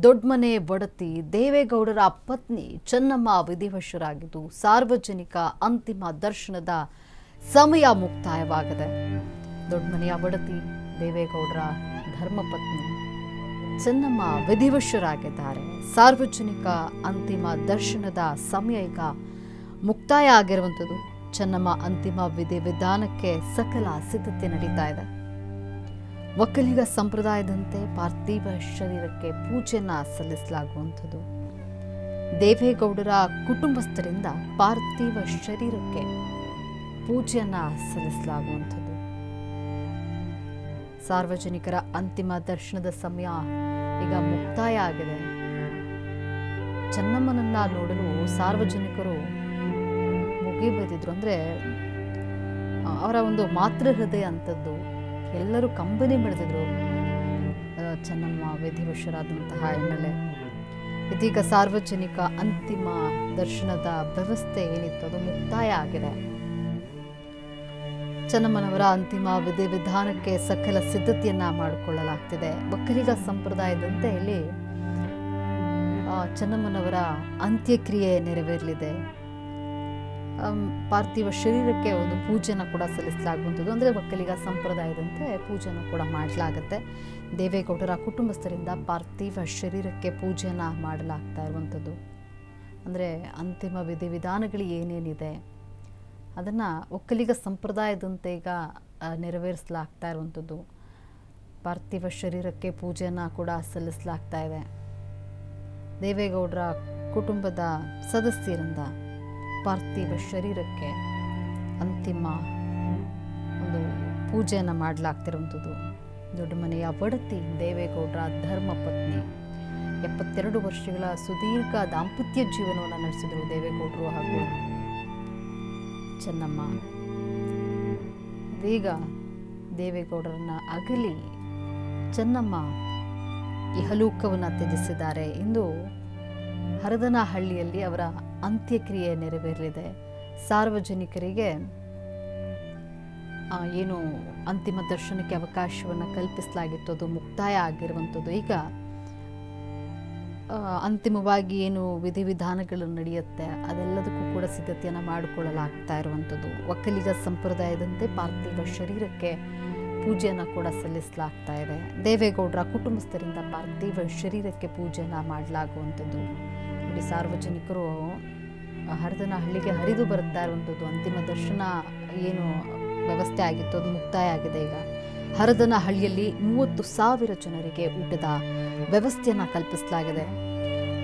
ದೊಡ್ಡಮನೆ ಒಡತಿ ದೇವೇಗೌಡರ ಪತ್ನಿ ಚೆನ್ನಮ್ಮ ವಿಧಿವಶರಾಗಿದ್ದು ಸಾರ್ವಜನಿಕ ಅಂತಿಮ ದರ್ಶನದ ಸಮಯ ಮುಕ್ತಾಯವಾಗಿದೆ. ದೊಡ್ಡಮನೆಯ ಒಡತಿ ದೇವೇಗೌಡರ ಧರ್ಮಪತ್ನಿ ಚೆನ್ನಮ್ಮ ವಿಧಿವಶರಾಗಿದ್ದಾರೆ. ಸಾರ್ವಜನಿಕ ಅಂತಿಮ ದರ್ಶನದ ಸಮಯ ಈಗ ಮುಕ್ತಾಯ ಆಗಿರುವಂಥದ್ದು. ಚೆನ್ನಮ್ಮ ಅಂತಿಮ ವಿಧಿವಿಧಾನಕ್ಕೆ ಸಕಲ ಸಿದ್ಧತೆ ನಡೀತಾ ಇದೆ. ಒಕ್ಕಲಿಗ ಸಂಪ್ರದಾಯದಂತೆ ಪಾರ್ಥಿವ ಶರೀರಕ್ಕೆ ಪೂಜೆಯನ್ನ ಸಲ್ಲಿಸಲಾಗುವಂಥದ್ದು. ದೇವೇಗೌಡರ ಕುಟುಂಬಸ್ಥರಿಂದ ಪಾರ್ಥಿವ ಶರೀರಕ್ಕೆ ಪೂಜೆಯನ್ನ ಸಲ್ಲಿಸಲಾಗುವಂಥದ್ದು. ಸಾರ್ವಜನಿಕರ ಅಂತಿಮ ದರ್ಶನದ ಸಮಯ ಈಗ ಮುಕ್ತಾಯ ಆಗಿದೆ. ಚೆನ್ನಮ್ಮನನ್ನ ನೋಡಲು ಸಾರ್ವಜನಿಕರು ಮುಗಿಬದಿದ್ರು. ಅಂದ್ರೆ ಅವರ ಒಂದು ಮಾತೃ ಹೃದಯ ಅಂತದ್ದು ಎಲ್ಲರೂ ಕಂಬನಿ ಮಿಡಿದಿದ್ರು. ಚೆನ್ನಮ್ಮ ವಿಧಿವಶರಾದಂತಹ ಹಿನ್ನೆಲೆ ಇದೀಗ ಸಾರ್ವಜನಿಕ ಅಂತಿಮ ದರ್ಶನದ ವ್ಯವಸ್ಥೆ ಏನಿತ್ತು ಅದು ಮುಕ್ತಾಯ ಆಗಿದೆ. ಚೆನ್ನಮ್ಮನವರ ಅಂತಿಮ ವಿಧಿವಿಧಾನಕ್ಕೆ ಸಕಲ ಸಿದ್ಧತೆಯನ್ನ ಮಾಡಿಕೊಳ್ಳಲಾಗ್ತಿದೆ. ಒಕ್ಕಲಿಗ ಸಂಪ್ರದಾಯದಂತೆ ಇಲ್ಲಿ ಚೆನ್ನಮ್ಮನವರ ಅಂತ್ಯಕ್ರಿಯೆ ನೆರವೇರಲಿದೆ. ಪಾರ್ಥಿವ ಶರೀರಕ್ಕೆ ಒಂದು ಪೂಜೆನ ಕೂಡ ಸಲ್ಲಿಸಲಾಗುವಂಥದ್ದು. ಅಂದರೆ ಒಕ್ಕಲಿಗ ಸಂಪ್ರದಾಯದಂತೆ ಪೂಜೆನ ಕೂಡ ಮಾಡಲಾಗುತ್ತೆ. ದೇವೇಗೌಡರ ಕುಟುಂಬಸ್ಥರಿಂದ ಪಾರ್ಥಿವ ಶರೀರಕ್ಕೆ ಪೂಜೆನ ಮಾಡಲಾಗ್ತಾ ಇರುವಂಥದ್ದು. ಅಂದರೆ ಅಂತಿಮ ವಿಧಿವಿಧಾನಗಳು ಏನೇನಿದೆ ಅದನ್ನು ಒಕ್ಕಲಿಗ ಸಂಪ್ರದಾಯದಂತೆ ಈಗ ನೆರವೇರಿಸಲಾಗ್ತಾ ಇರುವಂಥದ್ದು. ಪಾರ್ಥಿವ ಶರೀರಕ್ಕೆ ಪೂಜೆನ ಕೂಡ ಸಲ್ಲಿಸಲಾಗ್ತಾ ಇದೆ. ದೇವೇಗೌಡರ ಕುಟುಂಬದ ಸದಸ್ಯರಿಂದ ಪಾರ್ಥಿವ ಶರೀರಕ್ಕೆ ಅಂತಿಮ ಒಂದು ಪೂಜೆಯನ್ನು ಮಾಡಲಾಗ್ತಿರುವಂಥದ್ದು. ದೊಡ್ಡಮನೆಯ ಒಡತಿ ದೇವೇಗೌಡರ ಧರ್ಮಪತ್ನಿ 72 ವರ್ಷಗಳ ಸುದೀರ್ಘ ದಾಂಪತ್ಯ ಜೀವನವನ್ನು ನಡೆಸಿದರು ದೇವೇಗೌಡರು ಹಾಗೂ ಚೆನ್ನಮ್ಮ. ಇದೀಗ ದೇವೇಗೌಡರನ್ನ ಅಗಲಿ ಚೆನ್ನಮ್ಮ ಇಹಲೋಕವನ್ನು ತ್ಯಜಿಸಿದ್ದಾರೆ. ಇಂದು ಹರದನಹಳ್ಳಿಯಲ್ಲಿ ಅವರ ಅಂತ್ಯಕ್ರಿಯೆ ನೆರವೇರಲಿದೆ. ಸಾರ್ವಜನಿಕರಿಗೆ ಏನು ಅಂತಿಮ ದರ್ಶನಕ್ಕೆ ಅವಕಾಶವನ್ನು ಕಲ್ಪಿಸಲಾಗಿತ್ತು ಅದು ಮುಕ್ತಾಯ ಆಗಿರುವಂಥದ್ದು. ಈಗ ಅಂತಿಮವಾಗಿ ಏನು ವಿಧಿವಿಧಾನಗಳು ನಡೆಯುತ್ತೆ ಅದೆಲ್ಲದಕ್ಕೂ ಕೂಡ ಸಿದ್ಧತೆಯನ್ನು ಮಾಡಿಕೊಳ್ಳಲಾಗ್ತಾ ಇರುವಂಥದ್ದು. ಒಕ್ಕಲಿಗ ಸಂಪ್ರದಾಯದಂತೆ ಪಾರ್ಥಿವ ಶರೀರಕ್ಕೆ ಪೂಜೆಯನ್ನು ಕೂಡ ಸಲ್ಲಿಸಲಾಗ್ತಾ ಇದೆ. ದೇವೇಗೌಡರ ಕುಟುಂಬಸ್ಥರಿಂದ ಪಾರ್ಥಿವ ಶರೀರಕ್ಕೆ ಪೂಜೆಯನ್ನು ಮಾಡಲಾಗುವಂಥದ್ದು. ನೋಡಿ, ಸಾರ್ವಜನಿಕರು ಹರದನಹಳ್ಳಿಗೆ ಹರಿದು ಬರುತ್ತಾ ಇರುವಂಥದ್ದು. ಅಂತಿಮ ದರ್ಶನ ಏನು ವ್ಯವಸ್ಥೆ ಆಗಿತ್ತು ಅದು ಮುಕ್ತಾಯ ಆಗಿದೆ. ಈಗ ಹರದನಹಳ್ಳಿಯಲ್ಲಿ 30,000 ಜನರಿಗೆ ಊಟದ ವ್ಯವಸ್ಥೆಯನ್ನು ಕಲ್ಪಿಸಲಾಗಿದೆ.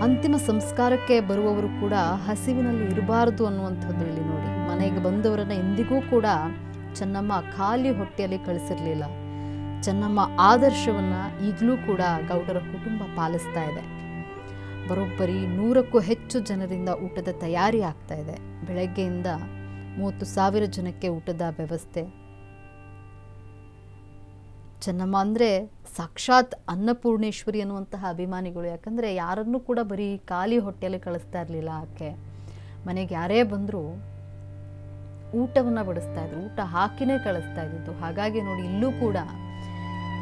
ಅಂತಿಮ ಸಂಸ್ಕಾರಕ್ಕೆ ಬರುವವರು ಕೂಡ ಹಸಿವಿನಲ್ಲಿ ಇರಬಾರದು ಅನ್ನುವಂಥದ್ದು ಇಲ್ಲಿ ನೋಡಿ. ಮನೆಗೆ ಬಂದವರನ್ನ ಎಂದಿಗೂ ಕೂಡ ಚೆನ್ನಮ್ಮ ಖಾಲಿ ಹೊಟ್ಟೆಯಲ್ಲಿ ಕಳಿಸಿರಲಿಲ್ಲ. ಚೆನ್ನಮ್ಮ ಆದರ್ಶವನ್ನ ಈಗಲೂ ಕೂಡ ಗೌಡರ ಕುಟುಂಬ ಪಾಲಿಸ್ತಾ ಇದೆ. ಬರೋಬ್ಬರಿ 100ಕ್ಕೂ ಹೆಚ್ಚು ಜನರಿಂದ ಊಟದ ತಯಾರಿ ಆಗ್ತಾ ಇದೆ. ಬೆಳಗ್ಗೆಯಿಂದ 30,000 ಜನಕ್ಕೆ ಊಟದ ವ್ಯವಸ್ಥೆ. ಚೆನ್ನಮ್ಮ ಅಂದರೆ ಸಾಕ್ಷಾತ್ ಅನ್ನಪೂರ್ಣೇಶ್ವರಿ ಅನ್ನುವಂತಹ ಅಭಿಮಾನಿಗಳು. ಯಾಕಂದರೆ ಯಾರನ್ನೂ ಕೂಡ ಬರೀ ಖಾಲಿ ಹೊಟ್ಟೆಯಲ್ಲಿ ಕಳಿಸ್ತಾ ಇರಲಿಲ್ಲ. ಆಕೆ ಮನೆಗೆ ಯಾರೇ ಬಂದರೂ ಊಟವನ್ನು ಬಡಿಸ್ತಾ ಇದ್ರು, ಊಟ ಹಾಕಿನೇ ಕಳಿಸ್ತಾ ಇದ್ದಿದ್ದು. ಹಾಗಾಗಿ ನೋಡಿ, ಇಲ್ಲೂ ಕೂಡ